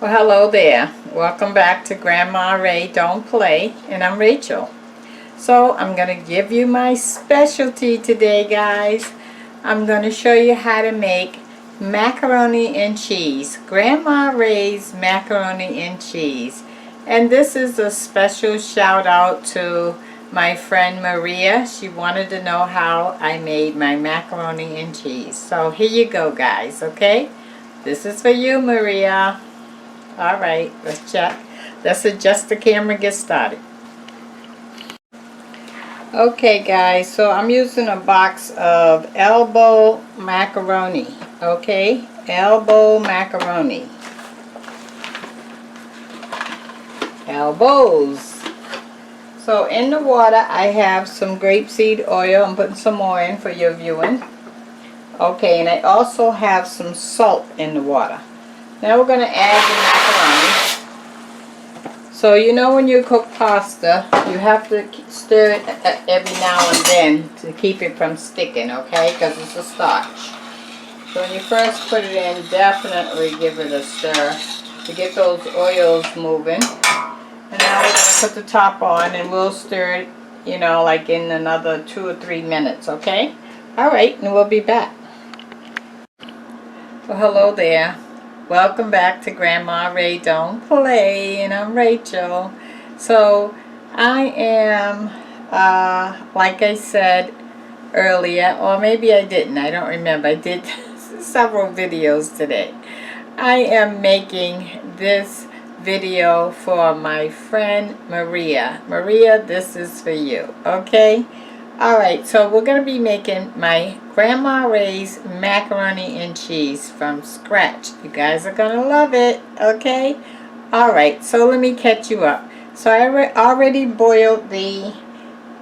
Well, hello there. Welcome back to Grandma Ray Don't Play, and I'm Rachel. So I'm going to give you my specialty today, guys. I'm going to show you how to make macaroni and cheese. Grandma Ray's macaroni and cheese. And this is a special shout out to my friend Maria. She wanted to know how I made my macaroni and cheese. So here you go, guys, okay? This is for you, Maria. Alright, let's check. Let's adjust the camera and get started. Okay guys, so I'm using a box of elbow macaroni. Okay, elbow macaroni. Elbows. So in the water I have some grapeseed oil. I'm putting some more in for your viewing. Okay, and I also have some salt in the water. Now we're going to add the macaroni. So you know when you cook pasta, you have to stir it every now and then to keep it from sticking, okay? Because it's a starch. So when you first put it in, definitely give it a stir to get those oils moving. And now we're going to put the top on and we'll stir it, you know, like in another 2 or 3 minutes, okay? Alright, and we'll be back. Well, hello there. Welcome back to Grandma Ray Don't Play, and I'm Rachel. So I am, like I said earlier, or maybe I didn't, I don't remember. I did several videos today. I am making this video for my friend Maria. Maria, this is for you, okay? Alright, so we're going to be making my Grandma Ray's macaroni and cheese from scratch. You guys are going to love it, okay? Alright, so let me catch you up. So I already boiled the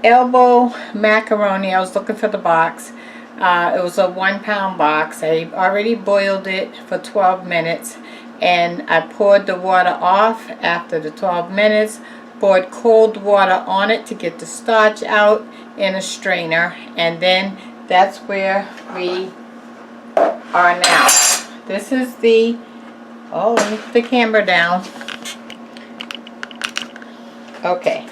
elbow macaroni. I was looking for the box. It was a 1-pound box. I already boiled it for 12 minutes. And I poured the water off after the 12 minutes. Poured cold water on it to get the starch out in a strainer, and then that's where we are now. This is the, oh, let me put the camera down. Okay,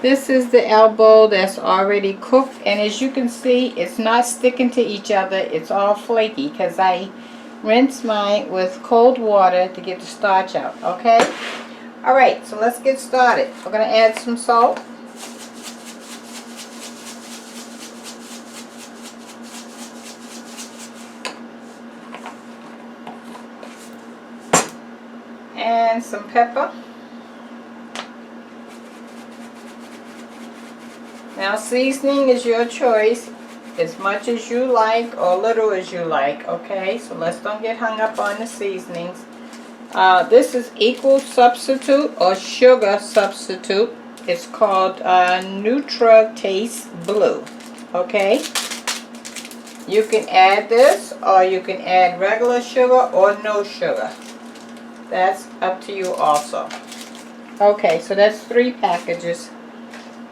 this is the elbow that's already cooked, and as you can see, it's not sticking to each other. It's all flaky because I rinsed mine with cold water to get the starch out, okay? Alright, so let's get started. We're going to add some salt. And some pepper. Now seasoning is your choice, as much as you like or little as you like, okay? So let's don't get hung up on the seasonings. This is equal substitute or sugar substitute. It's called Taste Blue. Okay? You can add this, or you can add regular sugar or no sugar. That's up to you also. Okay, so that's 3 packages.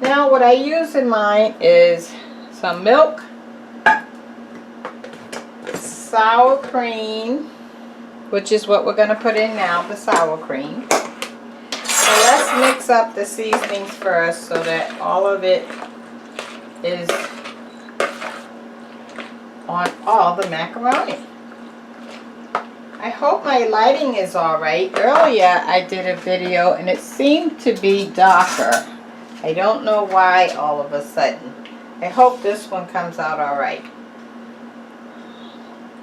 Now what I use in mine is some milk, sour cream, which is what we're going to put in now, the sour cream. So let's mix up the seasonings first so that all of it is on all the macaroni. I hope my lighting is alright. Earlier I did a video and it seemed to be darker. I don't know why all of a sudden. I hope this one comes out alright.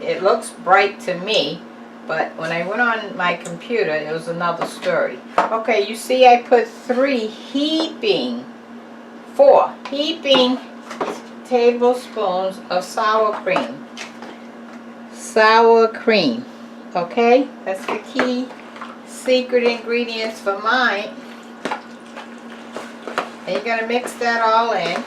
It looks bright to me. But when I went on my computer, it was another story. Okay, you see I put 4 heaping tablespoons of sour cream. Sour cream. Okay? That's the key secret ingredients for mine. And you're going to mix that all in.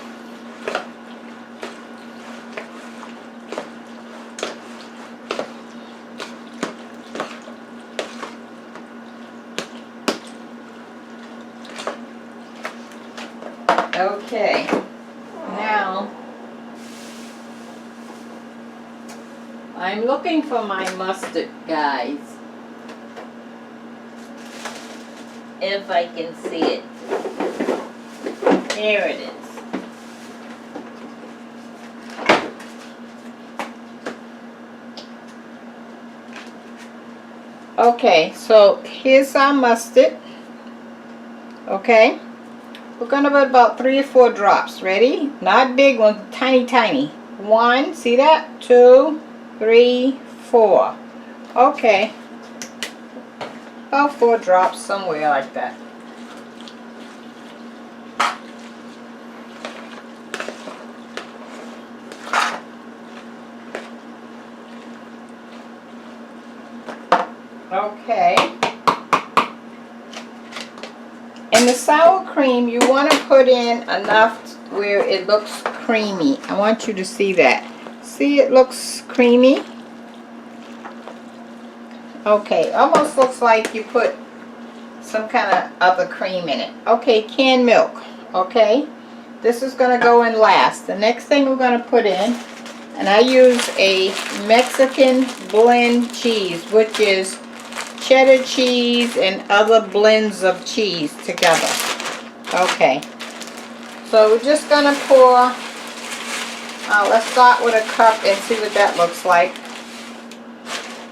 Okay, now I'm looking for my mustard, guys. if I can see it. Here it is. Okay, so here's our mustard. Okay, we're going to put about 3 or 4 drops. Ready? Not big ones, tiny, tiny. 1, see that? 2, 3, 4. Okay, about 4 drops, somewhere like that. Okay. And the sour cream, you want to put in enough where it looks creamy. I want you to see that. See, it looks creamy? Okay, almost looks like you put some kind of other cream in it. Okay, canned milk. Okay, this is going to go in last. The next thing we're going to put in, and I use a Mexican blend cheese, which is cheddar cheese and other blends of cheese together. Okay, so we're just going to pour, let's start with a cup and see what that looks like.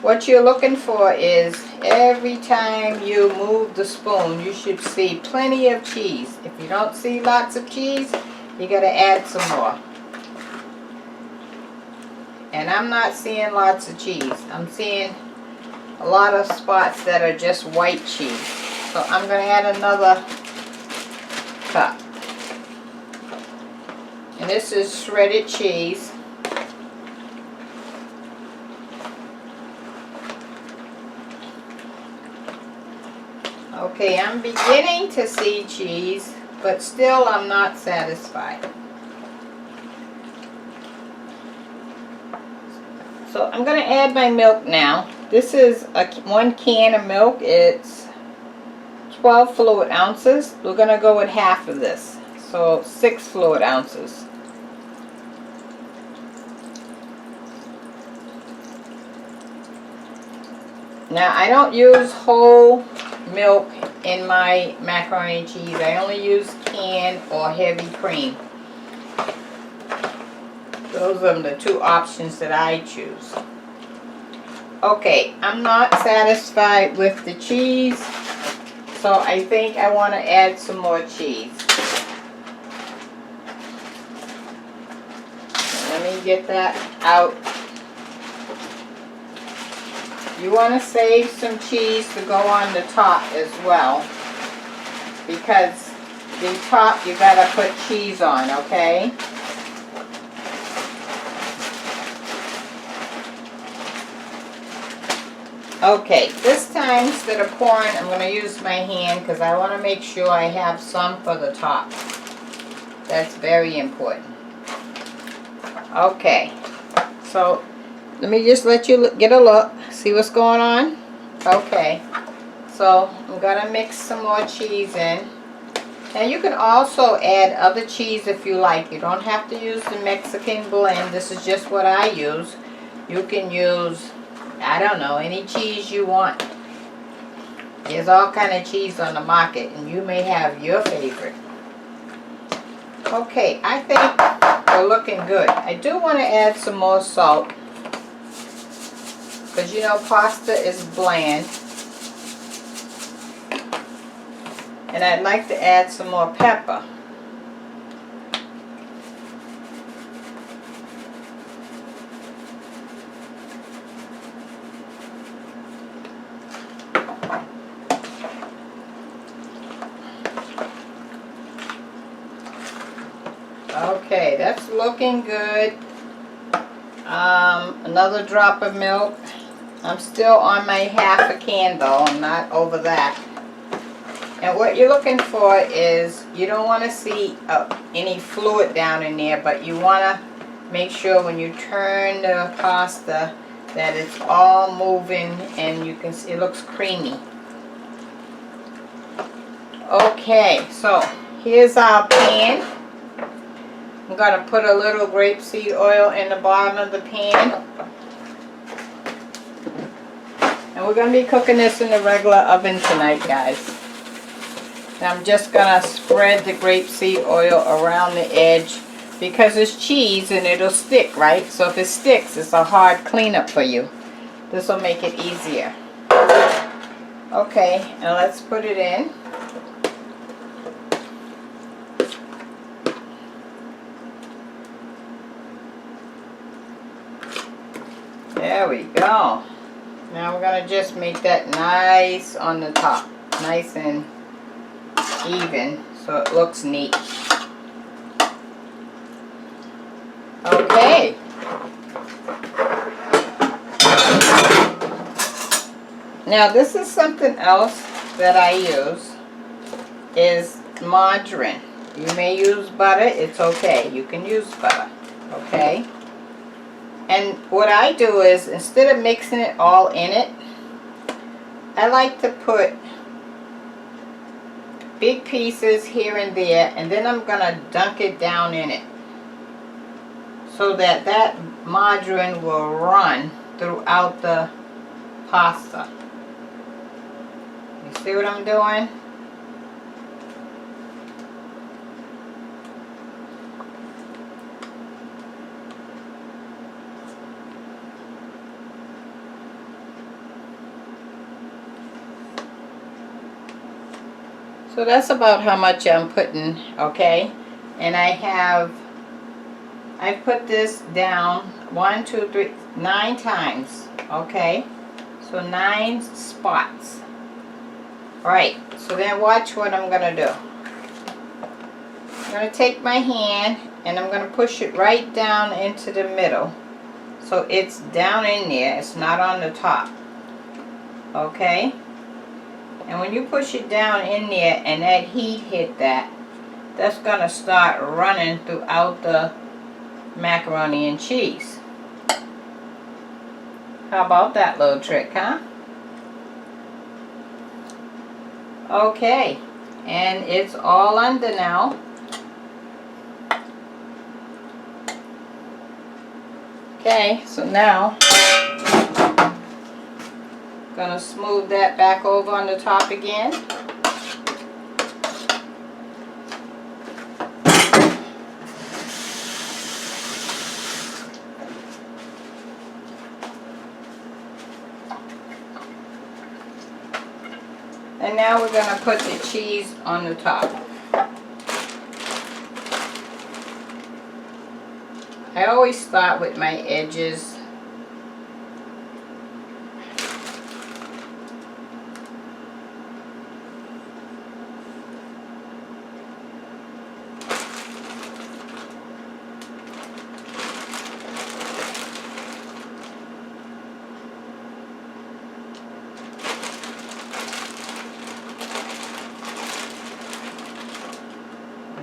What you're looking for is every time you move the spoon, you should see plenty of cheese. If you don't see lots of cheese, you got to add some more. And I'm not seeing lots of cheese. I'm seeing a lot of spots that are just white cheese. So I'm going to add another cup. And this is shredded cheese. Okay, I'm beginning to see cheese, but still I'm not satisfied. So I'm going to add my milk now. This is 1 can of milk. It's 12 fluid ounces. We're going to go with half of this. So 6 fluid ounces. Now I don't use whole milk in my macaroni and cheese. I only use canned or heavy cream. Those are the 2 options that I choose. Okay, I'm not satisfied with the cheese, so I think I want to add some more cheese. Let me get that out. You want to save some cheese to go on the top as well, because the top you got to put cheese on, okay? Okay, this time instead of pouring, I'm going to use my hand because I want to make sure I have some for the top. That's very important. Okay, so let me just let you get a look, see what's going on. Okay, so I'm going to mix some more cheese in. And you can also add other cheese if you like. You don't have to use the Mexican blend. This is just what I use. You can use, I don't know, any cheese you want. There's all kind of cheese on the market, and you may have your favorite. Okay, I think we're looking good. I do want to add some more salt, because you know pasta is bland. And I'd like to add some more pepper. Okay, that's looking good. Another drop of milk. I'm still on my half a can though, I'm not over that. And what you're looking for is, you don't want to see any fluid down in there, but you want to make sure when you turn the pasta that it's all moving and you can see it looks creamy. Okay, so here's our pan. I'm going to put a little grapeseed oil in the bottom of the pan. And we're going to be cooking this in the regular oven tonight, guys. And I'm just gonna spread the grapeseed oil around the edge because it's cheese and it'll stick, right? So if it sticks, it's a hard cleanup for you. This will make it easier. Okay, and let's put it in. There we go. Now we're going to just make that nice on the top. Nice and even so it looks neat. Okay. Now this is something else that I use is margarine. You may use butter. It's okay. You can use butter. Okay. And what I do is, instead of mixing it all in it, I like to put big pieces here and there, and then I'm going to dunk it down in it so that that margarine will run throughout the pasta. You see what I'm doing? So that's about how much I'm putting, okay? And I've put this down 1, 2, 3, 9 times, okay? So 9 spots. Alright, so then watch what I'm going to do. I'm going to take my hand and I'm going to push it right down into the middle. So it's down in there, it's not on the top. Okay? And when you push it down in there and that heat hit that, that's going to start running throughout the macaroni and cheese. How about that little trick, huh? Okay, and it's all under now. Okay, so now gonna smooth that back over on the top again. And now we're gonna put the cheese on the top. I always start with my edges.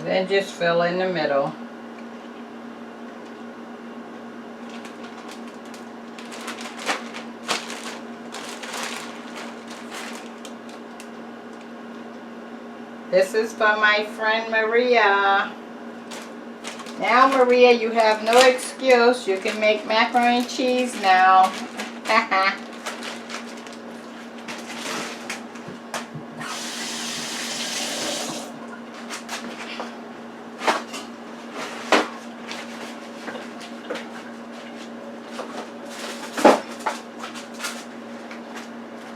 Then just fill in the middle. This is for my friend Maria. Now Maria, you have no excuse. You can make macaroni and cheese now.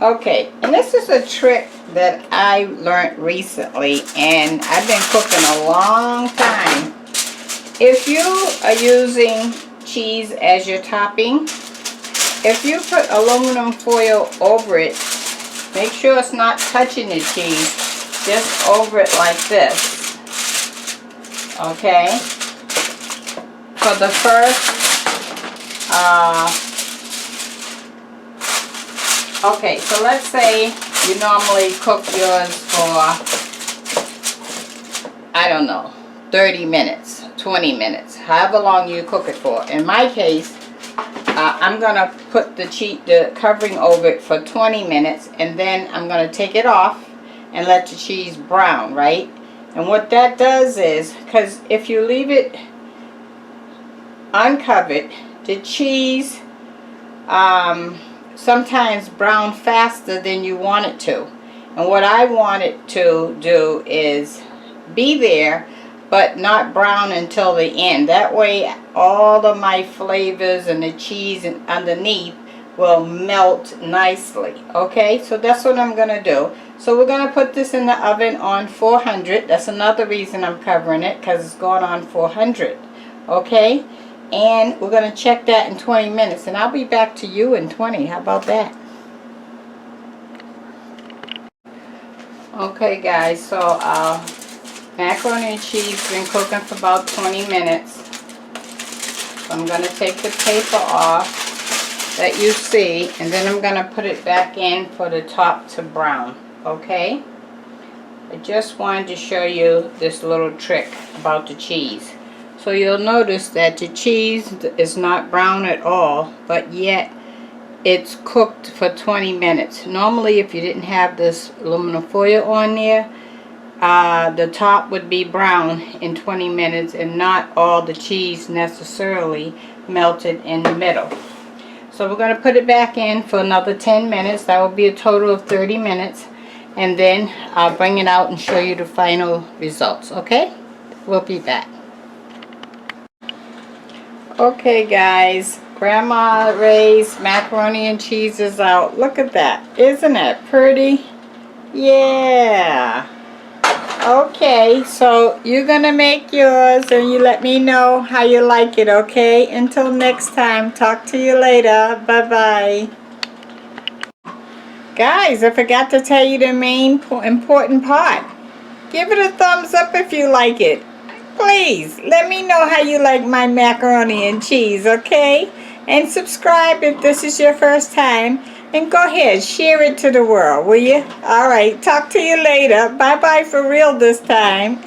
Okay, and this is a trick that I learned recently, and I've been cooking a long time. If you are using cheese as your topping, if you put aluminum foil over it, make sure it's not touching the cheese, just over it like this. Okay? For the first, okay, so let's say you normally cook yours for, I don't know, 30 minutes, 20 minutes, however long you cook it for. In my case, I'm going to put the covering over it for 20 minutes, and then I'm going to take it off and let the cheese brown, right? And what that does is, because if you leave it uncovered, the cheese sometimes brown faster than you want it to. And what I want it to do is be there, but not brown until the end. That way all of my flavors and the cheese underneath will melt nicely. Okay, so that's what I'm gonna do. So we're gonna put this in the oven on 400. That's another reason I'm covering it, because it's going on 400. Okay, and we're gonna check that in 20 minutes, and I'll be back to you in 20. How about that? Okay guys, so macaroni and cheese been cooking for about 20 minutes. So I'm going to take the paper off that you see, and then I'm going to put it back in for the top to brown. Okay? I just wanted to show you this little trick about the cheese. So you'll notice that the cheese is not brown at all, but yet it's cooked for 20 minutes. Normally, if you didn't have this aluminum foil on there, the top would be brown in 20 minutes and not all the cheese necessarily melted in the middle. So we're going to put it back in for another 10 minutes. That will be a total of 30 minutes. And then I'll bring it out and show you the final results. Okay? We'll be back. Okay guys, Grandma Ray's macaroni and cheese is out. Look at that. Isn't it pretty? Yeah. Okay, so you're gonna make yours and you let me know how you like it, okay? Until next time, talk to you later. Bye-bye. Guys, I forgot to tell you the main important part. Give it a thumbs up if you like it. Please, let me know how you like my macaroni and cheese, okay? And subscribe if this is your first time. And go ahead, share it to the world, will you? Alright, talk to you later. Bye-bye for real this time.